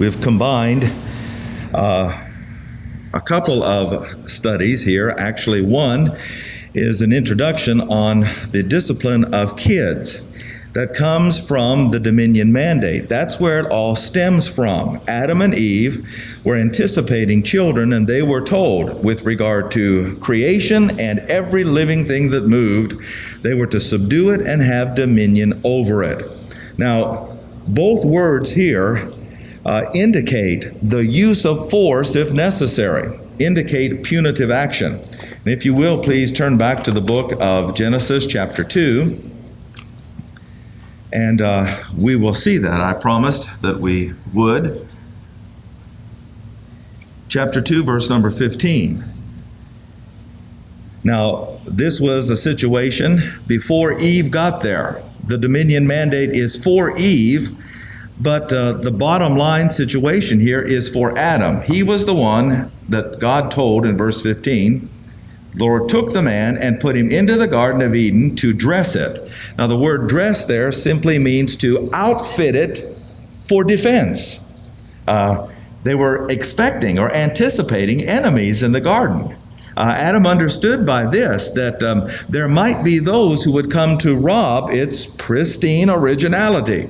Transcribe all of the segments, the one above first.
We've combined a couple of studies here. Actually, one is an introduction on the discipline of kids that comes from the dominion mandate. That's where it all stems from. Adam and Eve were anticipating children, and they were told, with regard to creation and every living thing that moved, they were to subdue it and have dominion over it. Now, both words here indicate the use of force if necessary, indicate punitive action. And if you will, please turn back to the book of Genesis chapter 2, and we will see that. I promised that we would. Chapter 2, verse number 15. Now, this was a situation before Eve got there. The dominion mandate is for Eve, but the bottom line situation here is for Adam. He was the one that God told in verse 15, the Lord took the man and put him into the Garden of Eden to dress it. Now, the word dress there simply means to outfit it for defense. They were expecting or anticipating enemies in the garden. Adam understood by this that there might be those who would come to rob its pristine originality.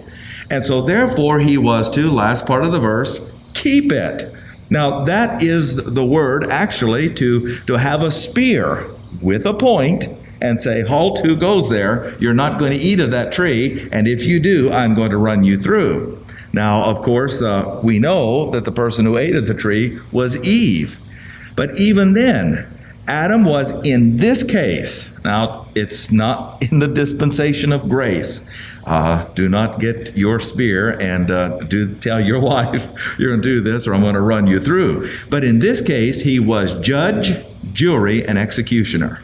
And so therefore he was to, last part of the verse, keep it. Now that is the word actually to have a spear with a point and say, halt, who goes there? You're not going to eat of that tree, and if you do, I'm going to run you through. Now, of course, we know that the person who ate of the tree was Eve. But even then, Adam was in this case. Now, it's not in the dispensation of grace. Do not get your spear and do tell your wife, you're going to do this or I'm going to run you through. But in this case, he was judge, jury, and executioner.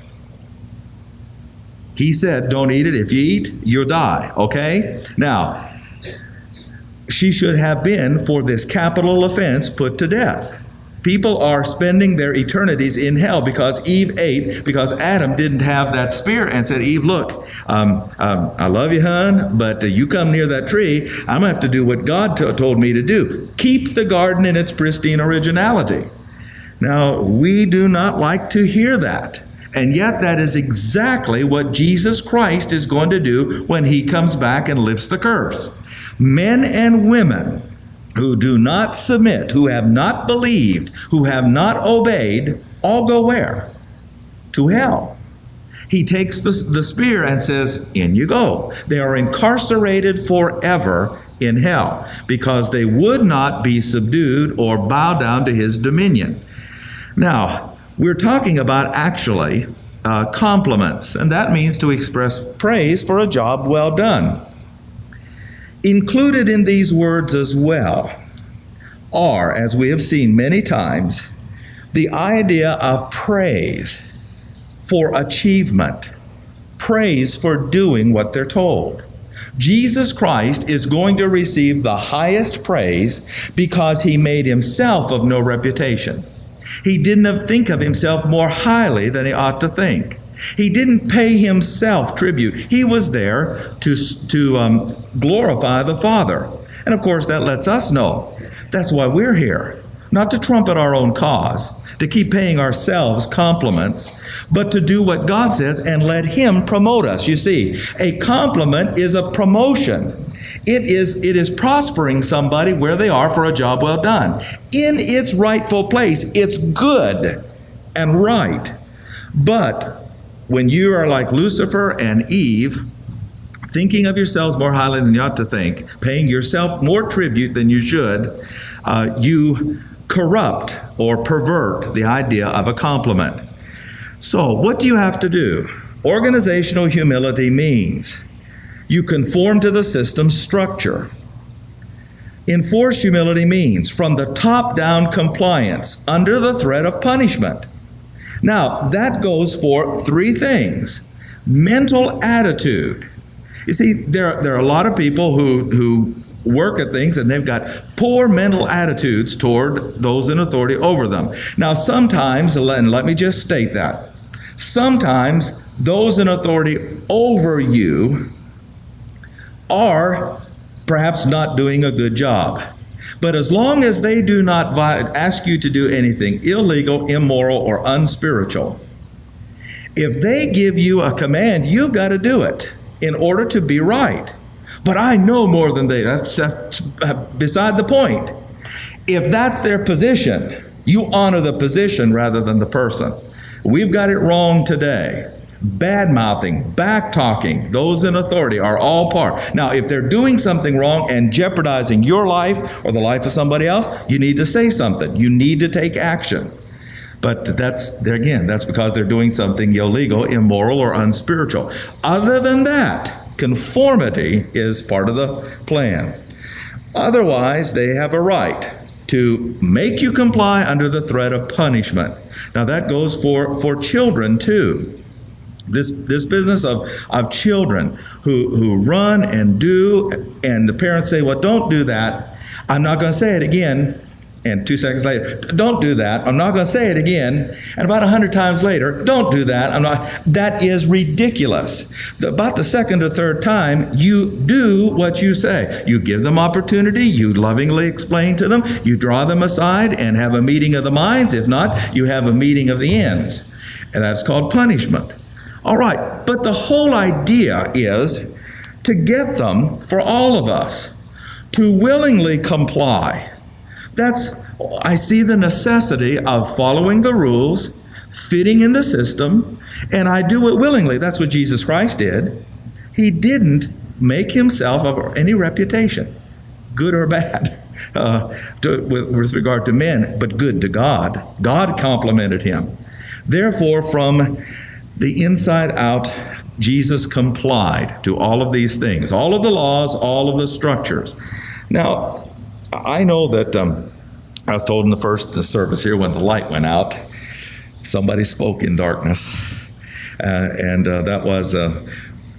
He said, don't eat it. If you eat, you'll die. Okay? Now, she should have been, for this capital offense, put to death. People are spending their eternities in hell because Eve ate, because Adam didn't have that spear and said, Eve, look, I love you, hon, but you come near that tree, I'm going to have to do what God told me to do. Keep the garden in its pristine originality. Now, we do not like to hear that. And yet that is exactly what Jesus Christ is going to do when he comes back and lifts the curse. Men and women who do not submit, who have not believed, who have not obeyed, all go where? To hell. He takes the spear and says, in you go. They are incarcerated forever in hell because they would not be subdued or bow down to his dominion. Now, we're talking about actually compliments, and that means to express praise for a job well done. Included in these words as well are, as we have seen many times, the idea of praise for achievement, praise for doing what they're told. Jesus Christ is going to receive the highest praise because he made himself of no reputation. He didn't think of himself more highly than he ought to think. He didn't pay himself tribute. He was there to glorify the Father. And of course, that lets us know that's why we're here. Not to trumpet our own cause, to keep paying ourselves compliments, but to do what God says and let him promote us. You see, a compliment is a promotion. It is prospering somebody where they are for a job well done. In its rightful place, it's good and right. But when you are like Lucifer and Eve, thinking of yourselves more highly than you ought to think, paying yourself more tribute than you should, you corrupt or pervert the idea of a compliment. So what do you have to do? Organizational humility means you conform to the system's structure. Enforced humility means from the top down compliance under the threat of punishment. Now, that goes for three things. Mental attitude. You see, there are a lot of people who work at things and they've got poor mental attitudes toward those in authority over them. Now, sometimes, and let me just state that, sometimes those in authority over you are perhaps not doing a good job. But as long as they do not ask you to do anything illegal, immoral, or unspiritual, if they give you a command, you've got to do it in order to be right. But I know more than they. That's beside the point. If that's their position, you honor the position rather than the person. We've got it wrong today. Bad-mouthing, back-talking, those in authority are all part. Now, if they're doing something wrong and jeopardizing your life or the life of somebody else, you need to say something. You need to take action. But that's because they're doing something illegal, immoral, or unspiritual. Other than that, conformity is part of the plan. Otherwise, they have a right to make you comply under the threat of punishment. Now, that goes for children, too. This business of children who run and do, and the parents say, well, don't do that. I'm not going to say it again. And 2 seconds later, don't do that. I'm not going to say it again. And about 100 times later, don't do that. That is ridiculous. About the second or third time, you do what you say. You give them opportunity. You lovingly explain to them. You draw them aside and have a meeting of the minds. If not, you have a meeting of the ends. And that's called punishment. All right, but the whole idea is to get them, for all of us, to willingly comply. I see the necessity of following the rules, fitting in the system, and I do it willingly. That's what Jesus Christ did. He didn't make himself of any reputation, good or bad, with regard to men, but good to God. God complimented him. Therefore, from the inside out, Jesus complied to all of these things, all of the laws, all of the structures. Now, I know that I was told in the first service here when the light went out, somebody spoke in darkness. And that was,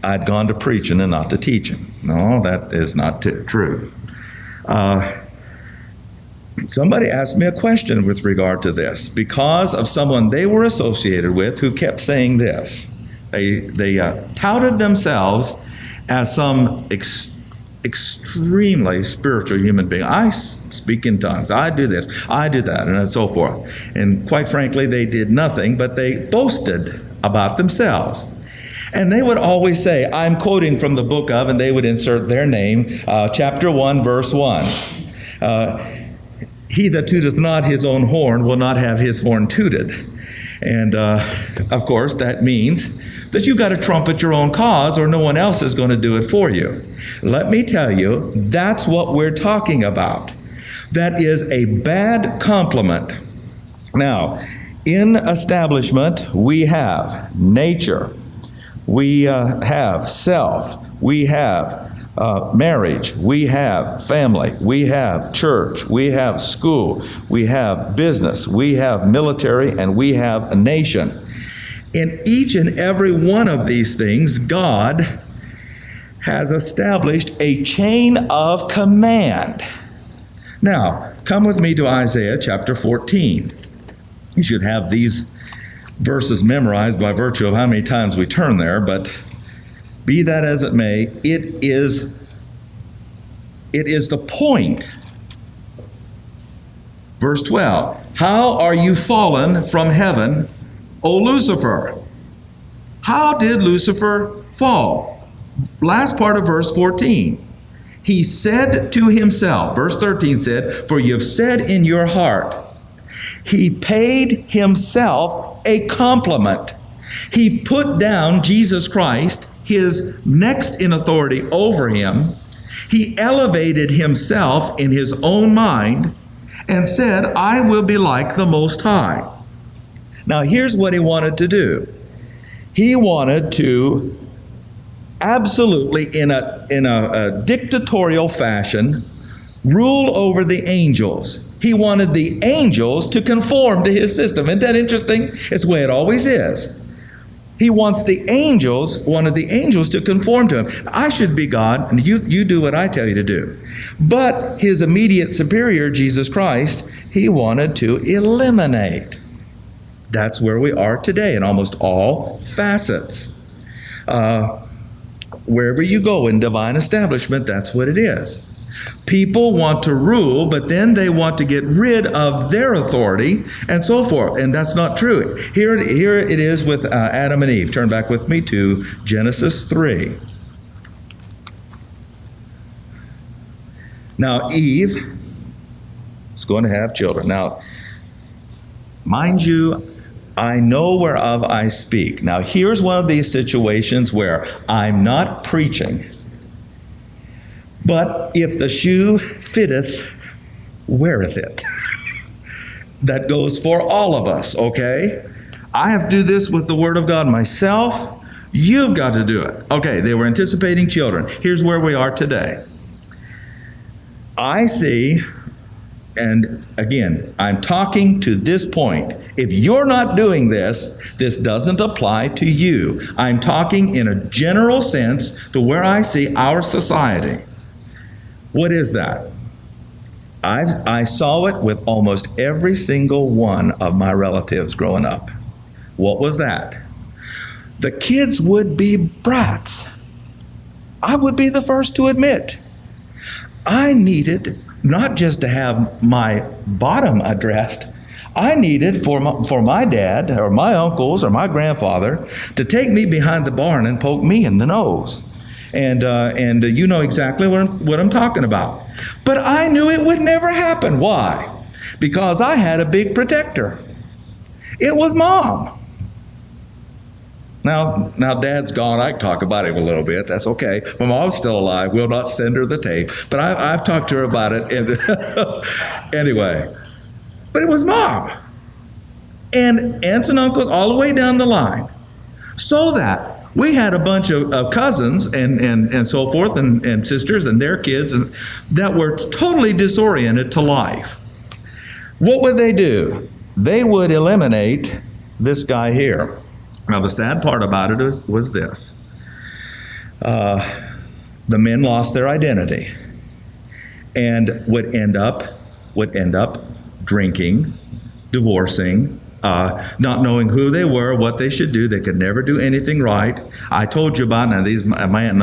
I'd gone to preaching and not to teaching. No, that is not true. Somebody asked me a question with regard to this because of someone they were associated with who kept saying this. They touted themselves as some extremely spiritual human being. I speak in tongues. I do this. I do that, and so forth. And quite frankly, they did nothing, but they boasted about themselves. And they would always say, I'm quoting from the book of, and they would insert their name, chapter 1, verse 1. He that tooteth not his own horn will not have his horn tooted. And of course, that means that you've got to trumpet your own cause or no one else is going to do it for you. Let me tell you, that's what we're talking about. That is a bad compliment. Now, in establishment, we have nature, we have self, we have marriage, we have family, we have church, we have school, we have business, we have military, and we have a nation. In each and every one of these things, God has established a chain of command. Now, come with me to Isaiah chapter 14. You should have these verses memorized by virtue of how many times we turn there, but be that as it may, it is the point. Verse 12, how are you fallen from heaven, O Lucifer? How did Lucifer fall? Last part of verse 14. He said to himself, verse 13 said, for you have said in your heart. He paid himself a compliment. He put down Jesus Christ, his next in authority over him. He elevated himself in his own mind and said, I will be like the Most High. Now here's what he wanted to do. He wanted to absolutely, in a dictatorial fashion, rule over the angels. He wanted the angels to conform to his system. Isn't that interesting? It's the way it always is. He wanted the angels to conform to him. I should be God, and you do what I tell you to do. But his immediate superior, Jesus Christ, he wanted to eliminate. That's where we are today in almost all facets. Wherever you go in divine establishment, that's what it is. People want to rule, but then they want to get rid of their authority and so forth. And that's not true. Here it is with Adam and Eve. Turn back with me to Genesis 3. Now, Eve is going to have children. Now, mind you, I know whereof I speak. Now, here's one of these situations where I'm not preaching. But if the shoe fitteth, weareth it. That goes for all of us, okay? I have to do this with the Word of God myself. You've got to do it. Okay, they were anticipating children. Here's where we are today. I see, and again, I'm talking to this point. If you're not doing this, this doesn't apply to you. I'm talking in a general sense to where I see our society. What is that? I saw it with almost every single one of my relatives growing up. What was that? The kids would be brats. I would be the first to admit. I needed not just to have my bottom addressed, I needed for my dad or my uncles or my grandfather to take me behind the barn and poke me in the nose. And you know exactly what I'm talking about. But I knew it would never happen. Why? Because I had a big protector. It was Mom. Now Dad's gone. I can talk about him a little bit. That's okay. My mom's still alive. We'll not send her the tape. But I've talked to her about it. And anyway, but it was Mom. And aunts and uncles all the way down the line. So that we had a bunch of cousins and so forth and sisters and their kids that were totally disoriented to life. What would they do? They would eliminate this guy here. Now, the sad part about it was this. The men lost their identity and would end up drinking, divorcing, not knowing who they were, what they should do. They could never do anything right. I told you about now these my aunt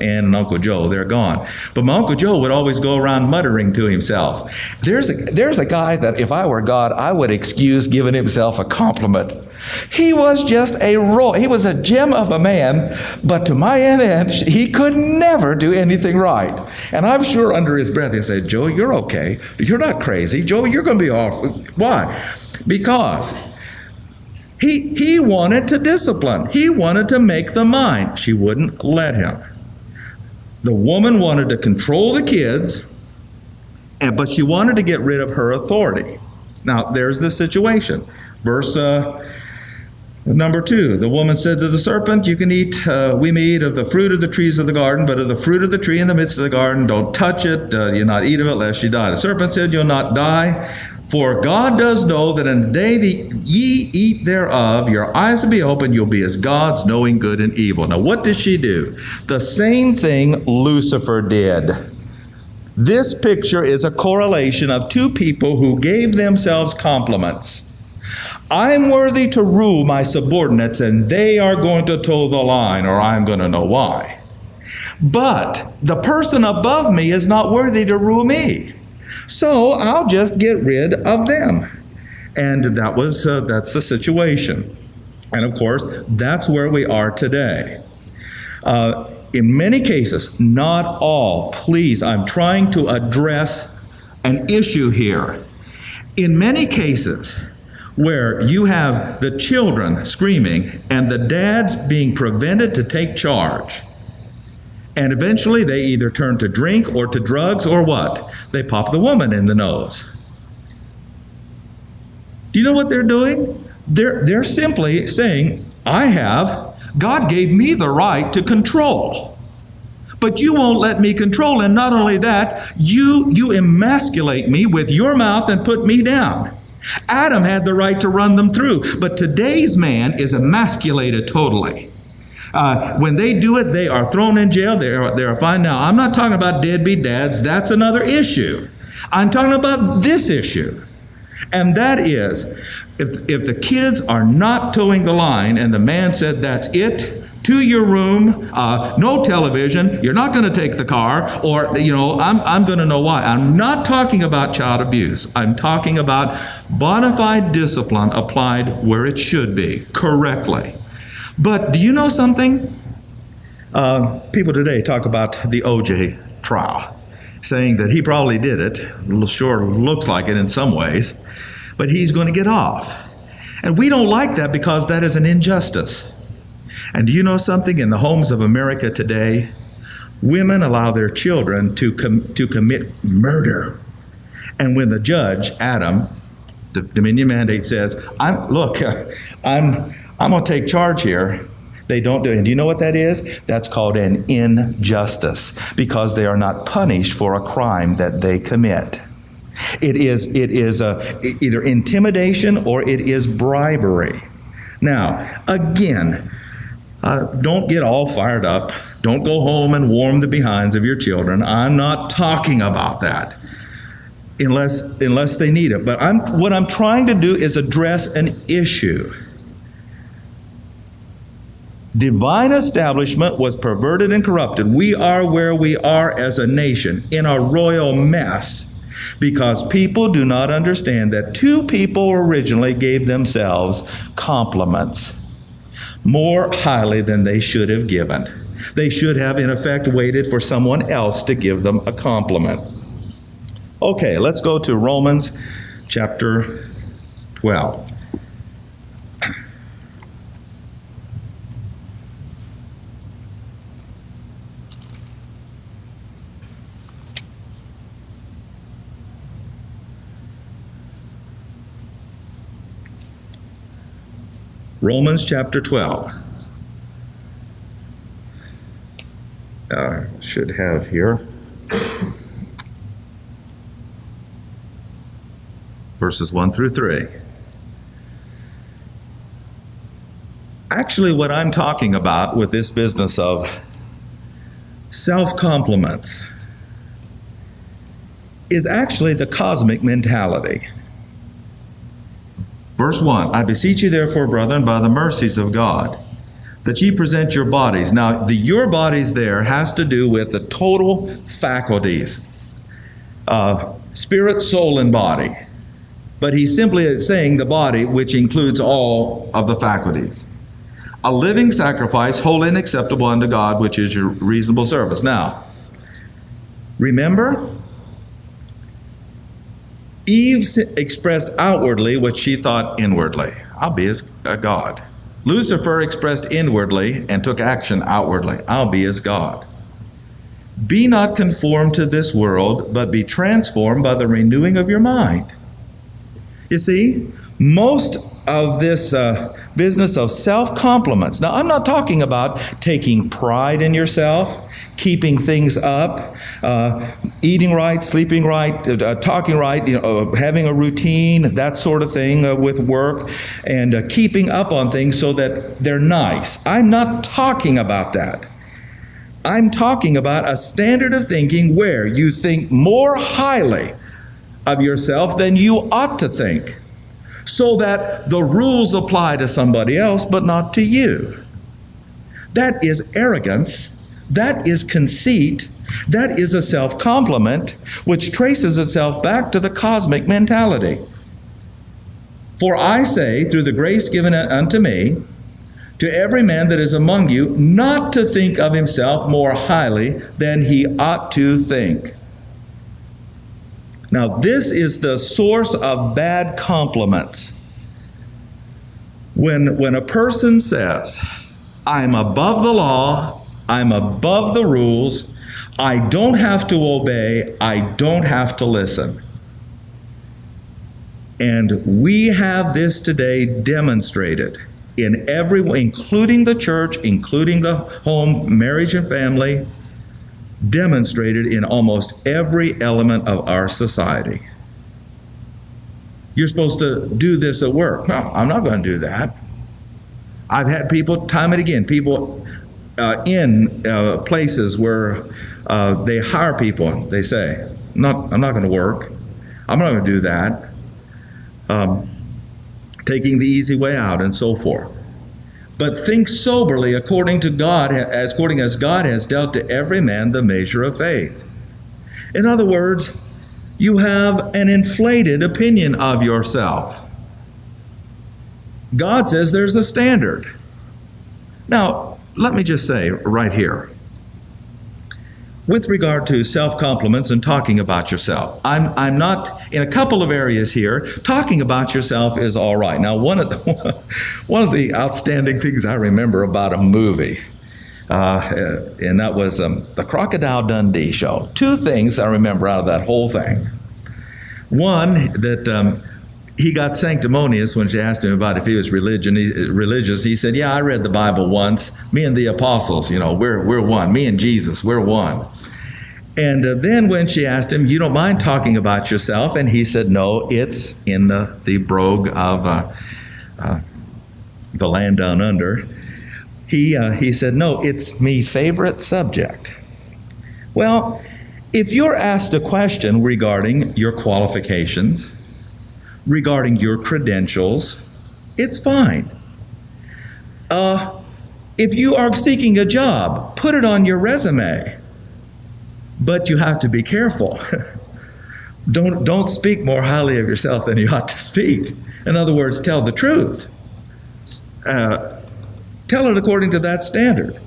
and Uncle Joe. They're gone. But my Uncle Joe would always go around muttering to himself. There's a guy that if I were God, I would excuse giving himself a compliment. He was just he was a gem of a man, but to my aunt, he could never do anything right. And I'm sure under his breath he said, Joe, you're okay. You're not crazy. Joe, you're going to be off. Why? Because he wanted to discipline. He wanted to make the mind. She wouldn't let him. The woman wanted to control the kids, but she wanted to get rid of her authority. Now, there's the situation. Verse number 2, the woman said to the serpent, you can eat, we may eat of the fruit of the trees of the garden, but of the fruit of the tree in the midst of the garden, don't touch it, you not eat of it, lest you die. The serpent said, you'll not die, for God does know that in the day that ye eat thereof, your eyes will be open, you'll be as gods, knowing good and evil. Now, what did she do? The same thing Lucifer did. This picture is a correlation of two people who gave themselves compliments. I'm worthy to rule my subordinates, and they are going to toe the line, or I'm going to know why. But the person above me is not worthy to rule me. So I'll just get rid of them. And that's the situation. And of course, that's where we are today. In many cases, not all, please, I'm trying to address an issue here. In many cases, where you have the children screaming and the dads being prevented to take charge. And eventually they either turn to drink or to drugs or what? They pop the woman in the nose. Do you know what they're doing? They're simply saying, God gave me the right to control. But you won't let me control, and not only that, you emasculate me with your mouth and put me down. Adam had the right to run them through, but today's man is emasculated totally. When they do it, they are thrown in jail. They are fined. Now, I'm not talking about deadbeat dads. That's another issue. I'm talking about this issue. And that is, if the kids are not towing the line and the man said, that's it, to your room, no television, you're not going to take the car, or, I'm going to know why. I'm not talking about child abuse. I'm talking about bona fide discipline applied where it should be, correctly. But do you know something? People today talk about the O.J. trial, saying that he probably did it. Sure looks like it in some ways, but he's going to get off. And we don't like that because that is an injustice. And do you know something? In the homes of America today, women allow their children to commit murder. And when the judge, Adam, the Dominion mandate, says, I'm going to take charge here, they don't do it. And do you know what that is? That's called an injustice, because they are not punished for a crime that they commit. It is either intimidation or it is bribery. Now, again, don't get all fired up. Don't go home and warm the behinds of your children. I'm not talking about that unless they need it. But what I'm trying to do is address an issue. Divine establishment was perverted and corrupted. We are where we are as a nation, in a royal mess, because people do not understand that two people originally gave themselves compliments more highly than they should have given. They should have, in effect, waited for someone else to give them a compliment. Okay, let's go to Romans chapter 12. Romans chapter 12. Should have here verses 1 through 3. Actually, what I'm talking about with this business of self-compliments is actually the cosmic mentality. Verse 1, I beseech you therefore, brethren, by the mercies of God, that ye present your bodies. Now, the your bodies there has to do with the total faculties, spirit, soul, and body. But he simply is saying the body, which includes all of the faculties. A living sacrifice, holy and acceptable unto God, which is your reasonable service. Now, remember, Eve expressed outwardly what she thought inwardly. I'll be as God. Lucifer expressed inwardly and took action outwardly. I'll be as God. Be not conformed to this world, but be transformed by the renewing of your mind. You see, most of this business of self-compliments. Now, I'm not talking about taking pride in yourself, keeping things up, eating right, sleeping right, talking right, having a routine, that sort of thing with work, and keeping up on things so that they're nice. I'm not talking about that. I'm talking about a standard of thinking where you think more highly of yourself than you ought to think, so that the rules apply to somebody else but not to you. That is arrogance. That is conceit. That is a self-compliment which traces itself back to the cosmic mentality. For I say, through the grace given unto me, to every man that is among you, not to think of himself more highly than he ought to think. Now, this is the source of bad compliments. When a person says, I'm above the law, I'm above the rules, I don't have to obey, I don't have to listen. And we have this today demonstrated in every way, including the church, including the home, marriage and family, demonstrated in almost every element of our society. You're supposed to do this at work. No, I'm not going to do that. I've had people, time and again, people in places where they hire people, they say, I'm not going to work. I'm not going to do that. Taking the easy way out and so forth. but think soberly according as God has dealt to every man the measure of faith. In other words, you have an inflated opinion of yourself. God says there's a standard. Now, let me just say right here, with regard to self-compliments and talking about yourself, I'm not, in a couple of areas here, talking about yourself is all right. Now, one of the outstanding things I remember about a movie, and that was the Crocodile Dundee show. Two things I remember out of that whole thing. One, that he got sanctimonious when she asked him about if he was religious. He said, yeah, I read the Bible once. Me and the apostles, we're one. Me and Jesus, we're one. And then when she asked him, you don't mind talking about yourself? And he said, no, it's in the brogue of the land down under. He said, no, it's me favorite subject. Well, if you're asked a question regarding your qualifications, regarding your credentials, it's fine. If you are seeking a job, put it on your resume. But you have to be careful. Don't speak more highly of yourself than you ought to speak. In other words, tell the truth. Tell it according to that standard.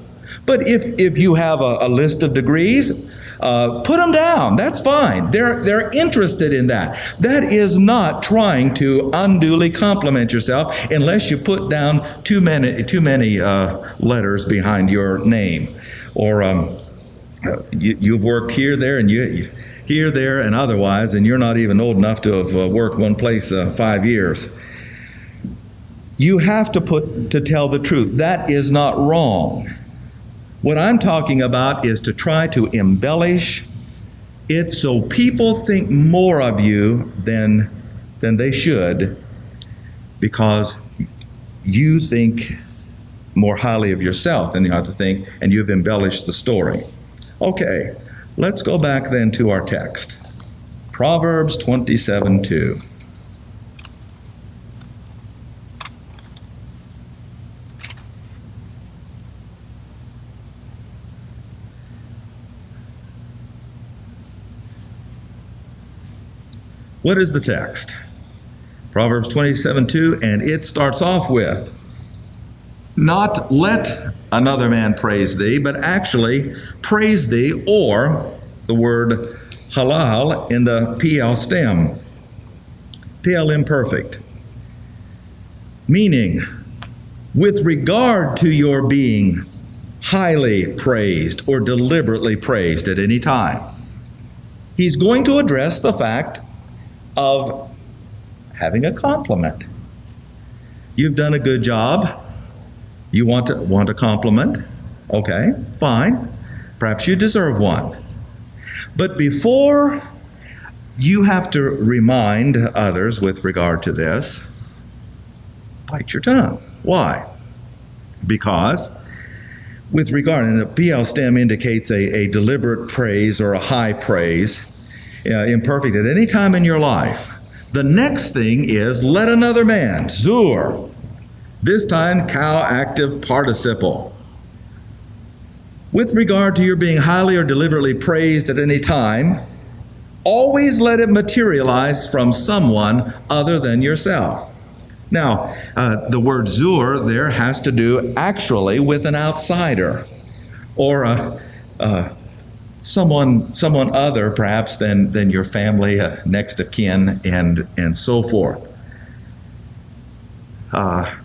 But if you have a list of degrees, put them down. That's fine. They're interested in that. That is not trying to unduly compliment yourself unless you put down too many letters behind your name, or you've worked here, there, and here, there, and otherwise, and you're not even old enough to have worked one place 5 years. You have to tell the truth. That is not wrong. What I'm talking about is to try to embellish it so people think more of you than they should, because you think more highly of yourself than you ought to think, and you've embellished the story. Okay, let's go back then to our text. Proverbs 27:2. What is the text? Proverbs 27:2, and it starts off with, not let another man praise thee, but actually praise thee, or the word halal in the PL stem, PL imperfect, meaning with regard to your being highly praised or deliberately praised at any time. He's going to address the fact of having a compliment. You've done a good job. You want a compliment? Okay, fine. Perhaps you deserve one. But before you have to remind others with regard to this, bite your tongue. Why? Because with regard, and the PL stem indicates a deliberate praise or a high praise, imperfect at any time in your life. The next thing is let another man, zur, this time cow active participle. With regard to your being highly or deliberately praised at any time, always let it materialize from someone other than yourself. Now, the word zur there has to do actually with an outsider, or someone other perhaps than your family, next of kin, and so forth. I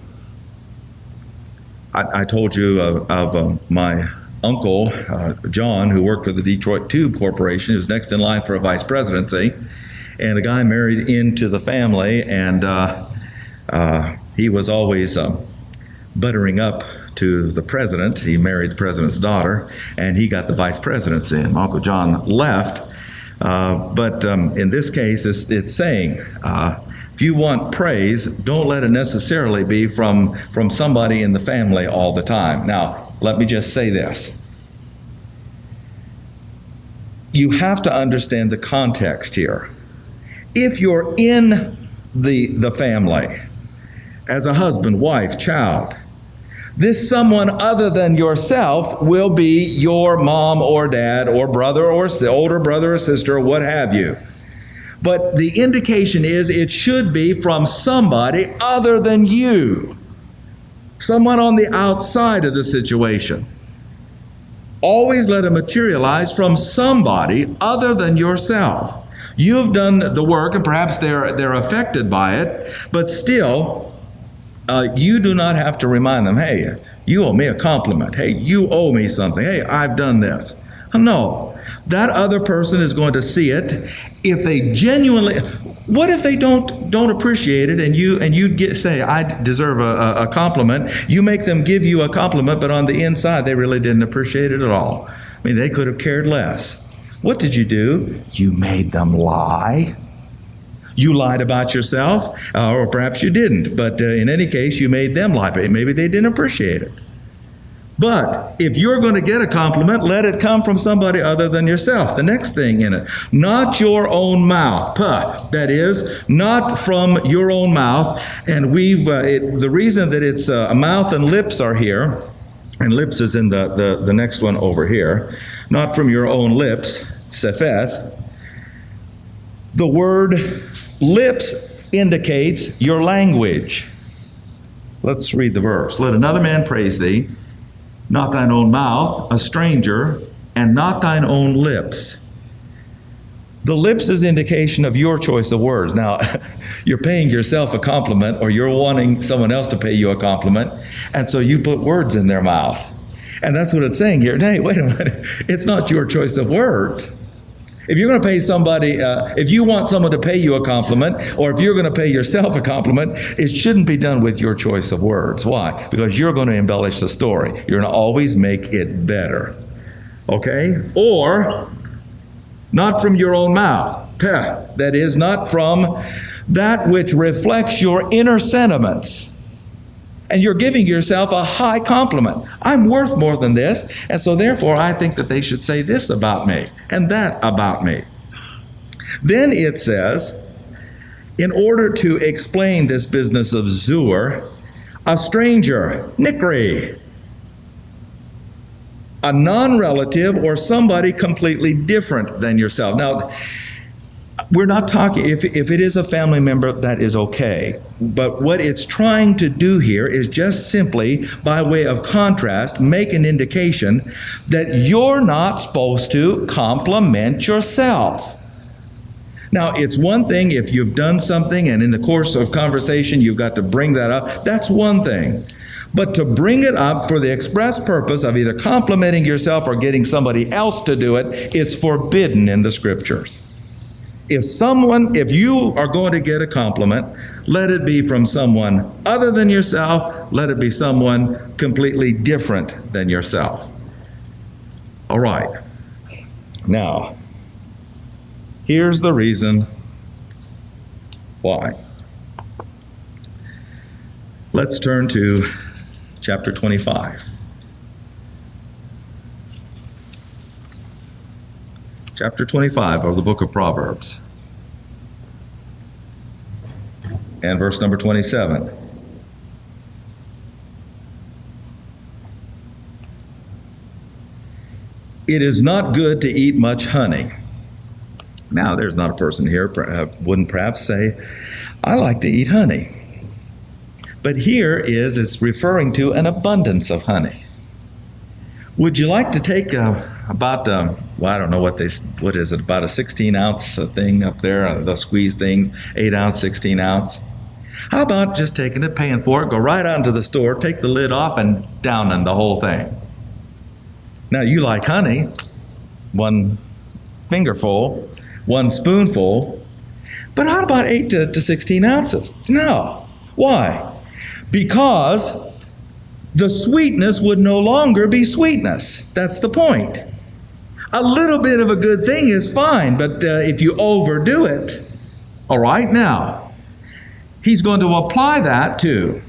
told you of my uncle, John, who worked for the Detroit Tube Corporation, who's next in line for a vice presidency, and a guy married into the family, and he was always buttering up to the president. He married the president's daughter, and he got the vice presidency, and Uncle John left. But in this case, it's saying, if you want praise, don't let it necessarily be from somebody in the family all the time. Now, let me just say this. You have to understand the context here. If you're in the family, as a husband, wife, child, This someone other than yourself will be your mom or dad or brother or older brother or sister or what have you. But the indication is it should be from somebody other than you. Someone on the outside of the situation. Always let it materialize from somebody other than yourself. You've done the work and perhaps they're affected by it, but still, you do not have to remind them, hey, you owe me a compliment. Hey, you owe me something. Hey, I've done this. No, that other person is going to see it. If they genuinely, what if they don't appreciate it and you say, I deserve a compliment. You make them give you a compliment, but on the inside, they really didn't appreciate it at all. I mean, they could have cared less. What did you do? You made them lie. You lied about yourself, or perhaps you didn't. But in any case, you made them lie. Maybe they didn't appreciate it. But if you're going to get a compliment, let it come from somebody other than yourself. The next thing in it, not your own mouth. That is, not from your own mouth. And the reason that it's mouth and lips are here, and lips is in the next one over here, not from your own lips, sepheth. The word lips indicates your language. Let's read the verse. Let another man praise thee, not thine own mouth, a stranger, and not thine own lips. The lips is indication of your choice of words. Now, you're paying yourself a compliment or you're wanting someone else to pay you a compliment, and so you put words in their mouth. And that's what it's saying here. Hey, wait a minute. It's not your choice of words. If you're going to pay somebody, if you want someone to pay you a compliment, or if you're going to pay yourself a compliment, it shouldn't be done with your choice of words. Why? Because you're going to embellish the story. You're going to always make it better. Okay? Or, not from your own mouth. That is, not from that which reflects your inner sentiments. And you're giving yourself a high compliment. I'm worth more than this, and so therefore I think that they should say this about me and that about me. Then it says, in order to explain this business of zur, a stranger, nikri, a non-relative or somebody completely different than yourself. Now, we're not talking, if it is a family member, that is okay. But what it's trying to do here is just simply, by way of contrast, make an indication that you're not supposed to compliment yourself. Now, it's one thing if you've done something and in the course of conversation you've got to bring that up. That's one thing. But to bring it up for the express purpose of either complimenting yourself or getting somebody else to do it, it's forbidden in the Scriptures. If you are going to get a compliment, let it be from someone other than yourself. Let it be someone completely different than yourself. All right. Now, here's the reason why. Let's turn to chapter 25. Chapter 25 of the book of Proverbs. And verse number 27. It is not good to eat much honey. Now, there's not a person here wouldn't perhaps say, I like to eat honey. But here it's referring to an abundance of honey. Would you like to take about I don't know what is it, about a 16-ounce thing up there, the squeeze things, 8-ounce, 16-ounce? How about just taking it, paying for it, go right out into the store, take the lid off, and downing the whole thing? Now, you like honey, one fingerful, one spoonful, but how about 8 to 16 ounces? No. Why? Because the sweetness would no longer be sweetness. That's the point. A little bit of a good thing is fine, but if you overdo it, all right, now, he's going to apply that to,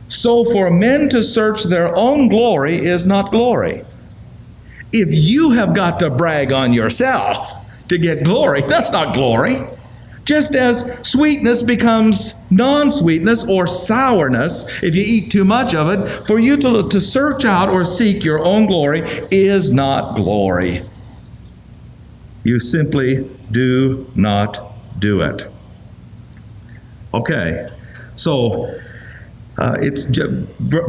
so for men to search their own glory is not glory. If you have got to brag on yourself to get glory, that's not glory. Just as sweetness becomes non-sweetness or sourness if you eat too much of it, for you to search out or seek your own glory is not glory. You simply do not do it. Okay, so it's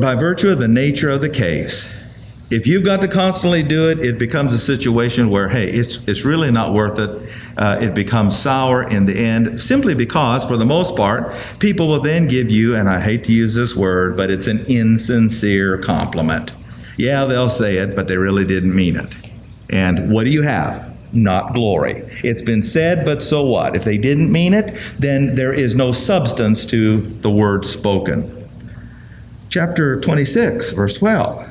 by virtue of the nature of the case. If you've got to constantly do it, it becomes a situation where, hey, it's really not worth it. It becomes sour in the end, simply because, for the most part, people will then give you, and I hate to use this word, but it's an insincere compliment. Yeah, they'll say it, but they really didn't mean it. And what do you have? Not glory. It's been said, but so what? If they didn't mean it, then there is no substance to the word spoken. Chapter 26, verse 12.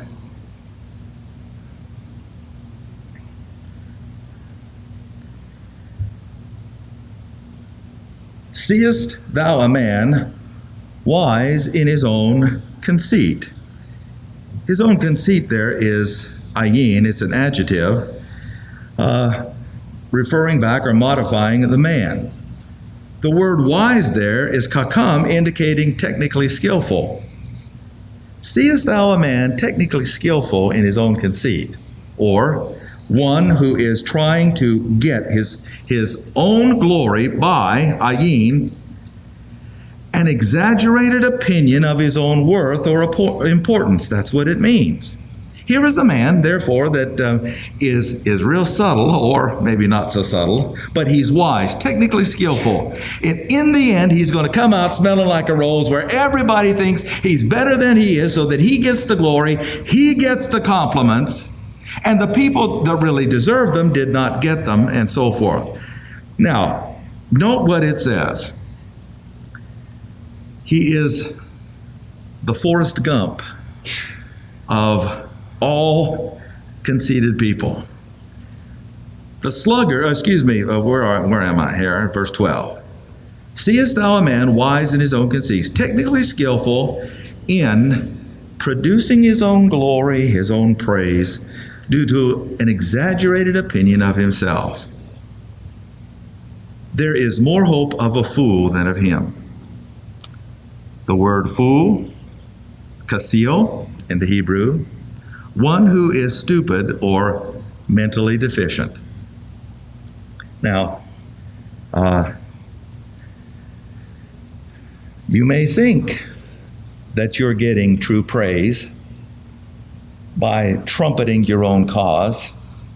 Seest thou a man wise in his own conceit? His own conceit there is ayin, it's an adjective, referring back or modifying the man. The word wise there is kakam, indicating technically skillful. Seest thou a man technically skillful in his own conceit, or one who is trying to get his own glory by, ayin, an exaggerated opinion of his own worth or importance. That's what it means. Here is a man, therefore, that is real subtle, or maybe not so subtle, but he's wise, technically skillful. And in the end, he's going to come out smelling like a rose, where everybody thinks he's better than he is, so that he gets the glory, he gets the compliments, and the people that really deserve them did not get them, and so forth. Now, note what it says. He is the Forrest Gump of all conceited people. The sluggard, where am I here? Verse 12. Seest thou a man wise in his own conceit, technically skillful in producing his own glory, his own praise, due to an exaggerated opinion of himself? There is more hope of a fool than of him. The word fool, kasio in the Hebrew, one who is stupid or mentally deficient. Now, you may think that you're getting true praise by trumpeting your own cause,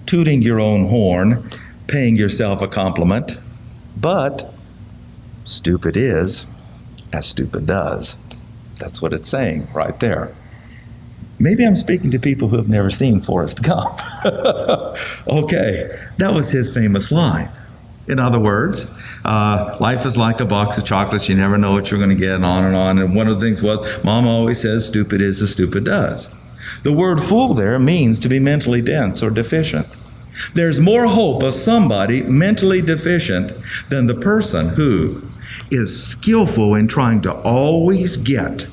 tooting your own horn, paying yourself a compliment, but stupid is as stupid does. That's what it's saying right there. Maybe I'm speaking to people who have never seen Forrest Gump. Okay, that was his famous line. In other words, life is like a box of chocolates. You never know what you're going to get, and on and on. And one of the things was, Mom always says, stupid is as stupid does. The word fool there means to be mentally dense or deficient. There's more hope of somebody mentally deficient than the person who is skillful in trying to always get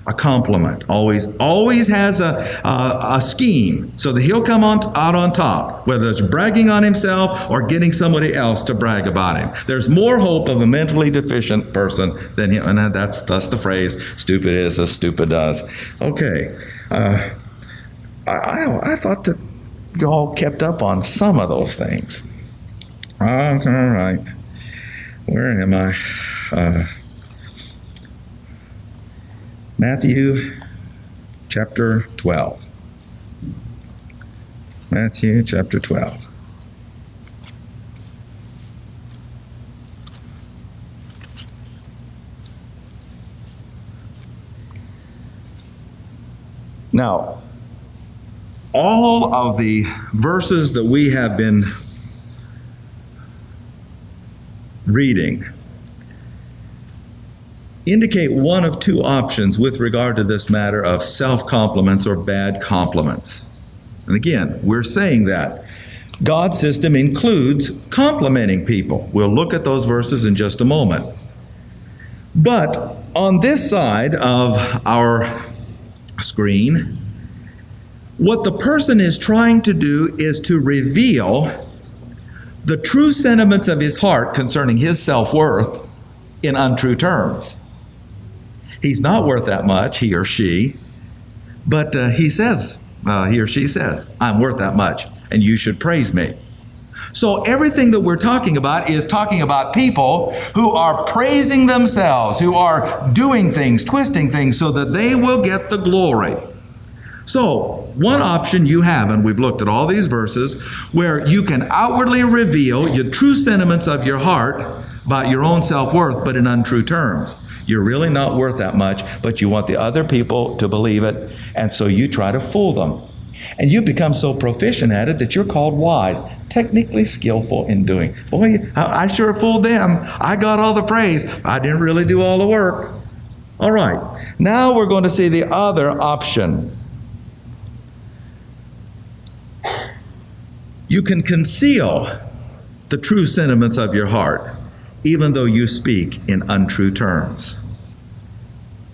a compliment, always has a scheme so that he'll come out on top, whether it's bragging on himself or getting somebody else to brag about him. There's more hope of a mentally deficient person than him, and that's the phrase, stupid is as stupid does. Okay, I thought that you all kept up on some of those things. All right, where am I? Matthew chapter 12. Matthew chapter 12. Now, all of the verses that we have been reading indicate one of two options with regard to this matter of self-compliments or bad compliments. And again, we're saying that God's system includes complimenting people. We'll look at those verses in just a moment. But on this side of our screen, what the person is trying to do is to reveal the true sentiments of his heart concerning his self-worth in untrue terms. He's not worth that much, he or she, but he or she says, I'm worth that much, and you should praise me. So everything that we're talking about is talking about people who are praising themselves, who are doing things, twisting things so that they will get the glory. So one option you have, and we've looked at all these verses, where you can outwardly reveal your true sentiments of your heart about your own self-worth, but in untrue terms. You're really not worth that much, but you want the other people to believe it, and so you try to fool them. And you become so proficient at it that you're called wise, technically skillful in doing. Boy, I sure fooled them. I got all the praise. I didn't really do all the work. All right, now we're going to see the other option. You can conceal the true sentiments of your heart, even though you speak in untrue terms.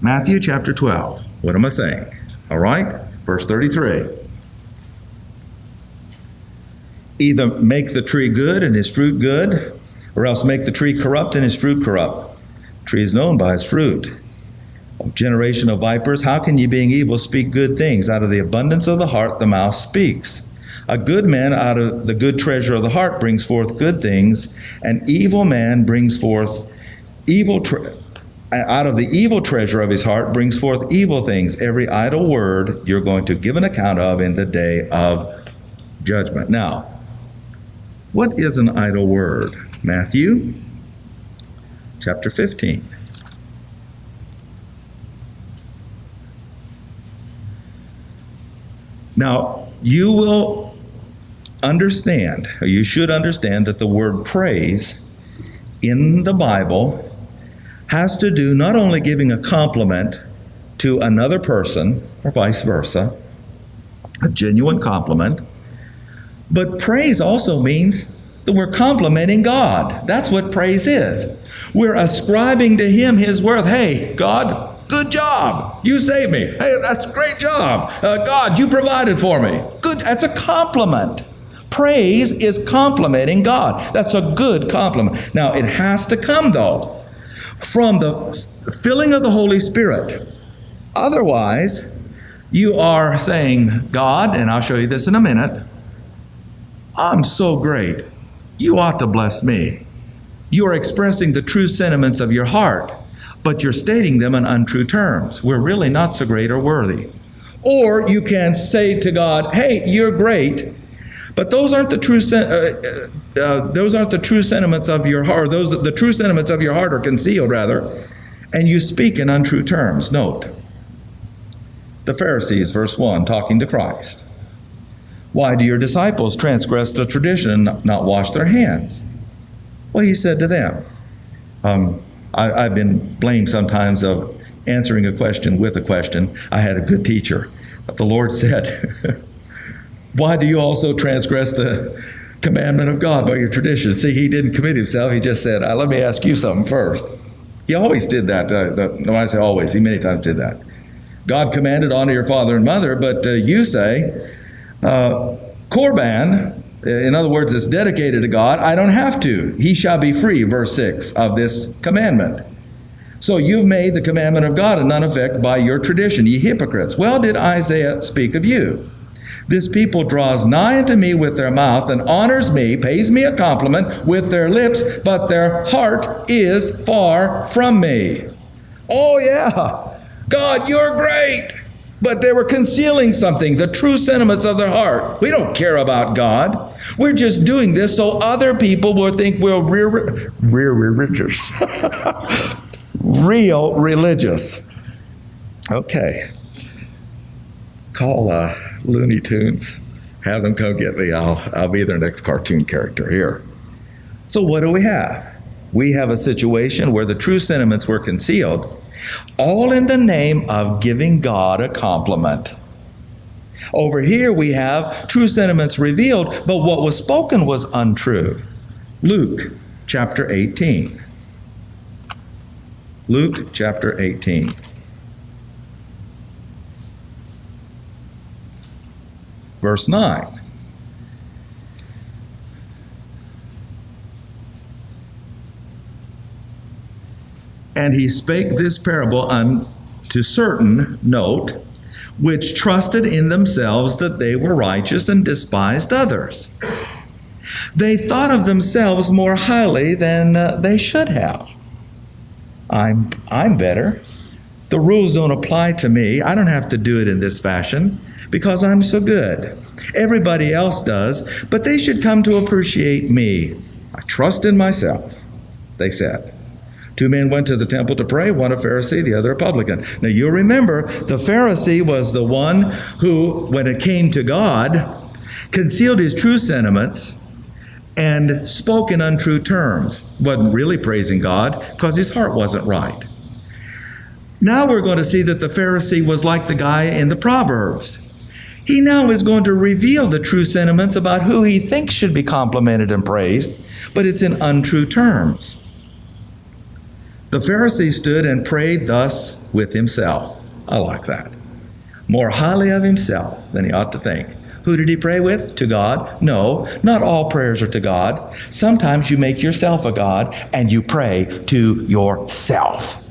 Matthew chapter 12. What am I saying? All right, verse 33. Either make the tree good and his fruit good, or else make the tree corrupt and his fruit corrupt. The tree is known by his fruit. O generation of vipers, how can ye, being evil, speak good things? Out of the abundance of the heart the mouth speaks. A good man out of the good treasure of the heart brings forth good things. An evil man brings forth out of the evil treasure of his heart brings forth evil things. Every idle word you're going to give an account of in the day of judgment. Now, what is an idle word? Matthew chapter 15. Now, you will understand, or you should understand, that the word praise in the Bible has to do not only giving a compliment to another person, or vice versa, a genuine compliment, but praise also means that we're complimenting God. That's what praise is. We're ascribing to Him His worth. Hey, God, good job. You saved me. Hey, that's a great job. God, you provided for me. Good. That's a compliment. Praise is complimenting God. That's a good compliment. Now, it has to come, though, from the filling of the Holy Spirit. Otherwise, you are saying, God, and I'll show you this in a minute, I'm so great. You ought to bless me. You are expressing the true sentiments of your heart, but you're stating them in untrue terms. We're really not so great or worthy. Or you can say to God, hey, you're great, but those aren't the true sentiments of your heart. The true sentiments of your heart are concealed, rather, and you speak in untrue terms. Note, the Pharisees, verse 1, talking to Christ. Why do your disciples transgress the tradition and not wash their hands? Well, he said to them, I've been blamed sometimes of answering a question with a question. I had a good teacher. But the Lord said, why do you also transgress the commandment of God by your tradition? See, he didn't commit himself. He just said, let me ask you something first. He always did that. When I say always, he many times did that. God commanded, honor your father and mother, but you say, Korban, in other words, it's dedicated to God, I don't have to. He shall be free, verse 6, of this commandment. So you've made the commandment of God of none effect by your tradition, ye hypocrites. Well did Isaiah speak of you. This people draws nigh unto me with their mouth and honors me, pays me a compliment with their lips, but their heart is far from me. Oh yeah, God, you're great. But they were concealing something, the true sentiments of their heart. We don't care about God. We're just doing this so other people will think we're religious. Real religious. Okay. Call Looney Tunes. Have them come get me. I'll be their next cartoon character here. So what do we have? We have a situation where the true sentiments were concealed, all in the name of giving God a compliment. Over here we have true sentiments revealed, but what was spoken was untrue. Luke chapter 18. Luke chapter 18. Verse 9. And he spake this parable unto certain, note, which trusted in themselves that they were righteous and despised others. They thought of themselves more highly than they should have. I'm better. The rules don't apply to me. I don't have to do it in this fashion because I'm so good. Everybody else does, but they should come to appreciate me. I trust in myself, they said. 2 men went to the temple to pray, one a Pharisee, the other a publican. Now you remember, the Pharisee was the one who, when it came to God, concealed his true sentiments and spoke in untrue terms. Wasn't really praising God because his heart wasn't right. Now we're going to see that the Pharisee was like the guy in the Proverbs. He now is going to reveal the true sentiments about who he thinks should be complimented and praised, but it's in untrue terms. The Pharisee stood and prayed thus with himself. I like that. More highly of himself than he ought to think. Who did he pray with? To God? No, not all prayers are to God. Sometimes you make yourself a God and you pray to yourself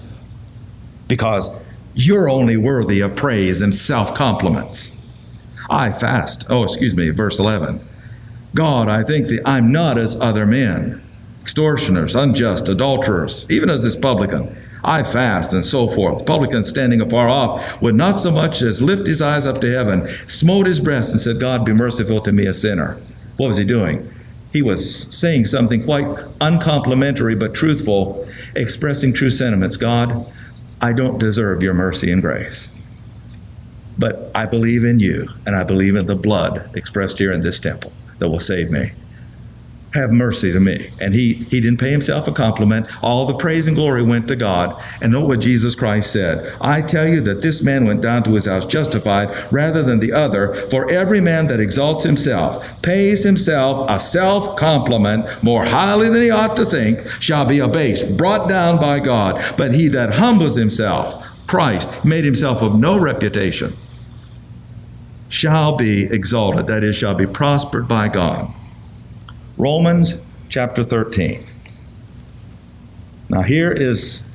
because you're only worthy of praise and self-compliments. I fast. Verse 11. God, I think that I'm not as other men, extortioners, unjust, adulterers, even as this publican. I fast, and so forth. Publican, standing afar off, would not so much as lift his eyes up to heaven, smote his breast and said, God, be merciful to me, a sinner. What was he doing? He was saying something quite uncomplimentary but truthful, expressing true sentiments. God, I don't deserve your mercy and grace, but I believe in you, and I believe in the blood expressed here in this temple that will save me. Have mercy to me. And he didn't pay himself a compliment. All the praise and glory went to God. And note what Jesus Christ said. I tell you that this man went down to his house justified rather than the other. For every man that exalts himself, pays himself a self-compliment more highly than he ought to think, shall be abased, brought down by God. But he that humbles himself, Christ, made himself of no reputation, shall be exalted, that is, shall be prospered by God. Romans chapter 13. Now here is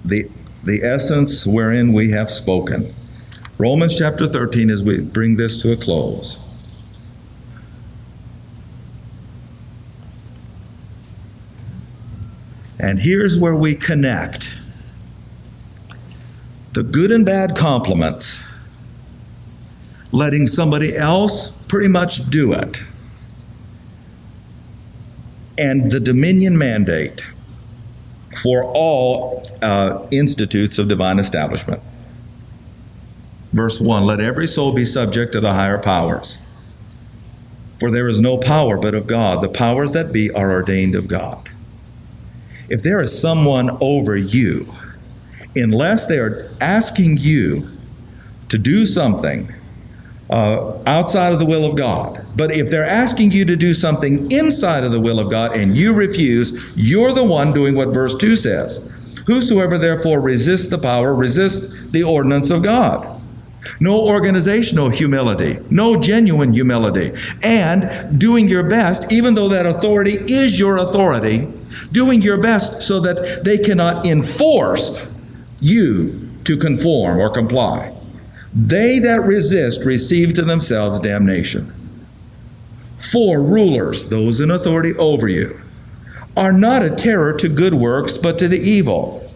the essence wherein we have spoken. Romans chapter 13 as we bring this to a close. And here's where we connect the good and bad compliments, letting somebody else pretty much do it, and the dominion mandate for all institutes of divine establishment. Verse 1, let every soul be subject to the higher powers. For there is no power but of God. The powers that be are ordained of God. If there is someone over you, unless they are asking you to do something outside of the will of God, but if they're asking you to do something inside of the will of God and you refuse, you're the one doing what verse 2 says. Whosoever therefore resists the power, resists the ordinance of God. No organizational humility, no genuine humility, and doing your best, even though that authority is your authority, doing your best so that they cannot enforce you to conform or comply. They that resist receive to themselves damnation. For rulers, those in authority over you, are not a terror to good works, but to the evil.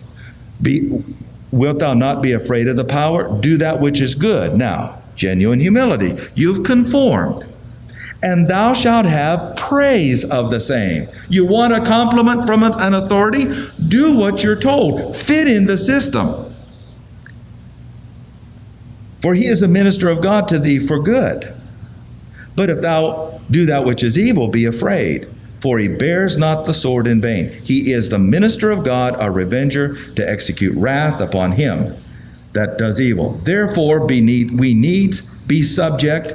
Wilt thou not be afraid of the power? Do that which is good. Now, genuine humility. You've conformed, and thou shalt have praise of the same. You want a compliment from an authority? Do what you're told. Fit in the system. For he is a minister of God to thee for good. But if thou do that which is evil, be afraid, for he bears not the sword in vain. He is the minister of God, a revenger, to execute wrath upon him that does evil. Therefore we needs be subject,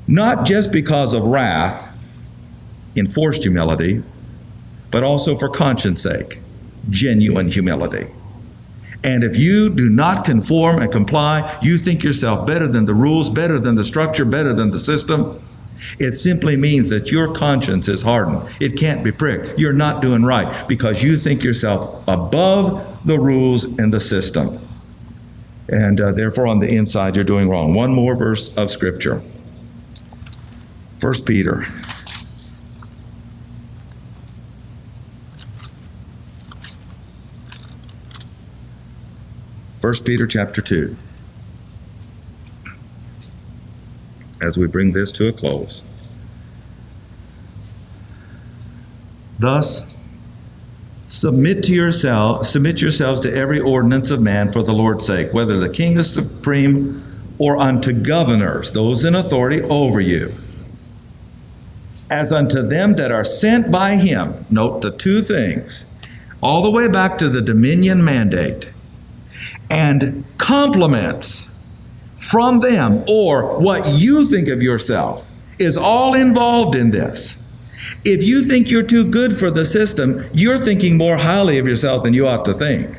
not just because of wrath, enforced humility, but also for conscience sake, genuine humility. And if you do not conform and comply, you think yourself better than the rules, better than the structure, better than the system. It simply means that your conscience is hardened. It can't be pricked. You're not doing right because you think yourself above the rules and the system. And therefore, on the inside, you're doing wrong. One more verse of Scripture. 1 Peter. First Peter chapter 2. As we bring this to a close. Thus, submit yourselves to every ordinance of man for the Lord's sake, whether the king is supreme or unto governors, those in authority over you, as unto them that are sent by him. Note the two things, all the way back to the dominion mandate, and compliments from them, or what you think of yourself, is all involved in this. If you think you're too good for the system, you're thinking more highly of yourself than you ought to think.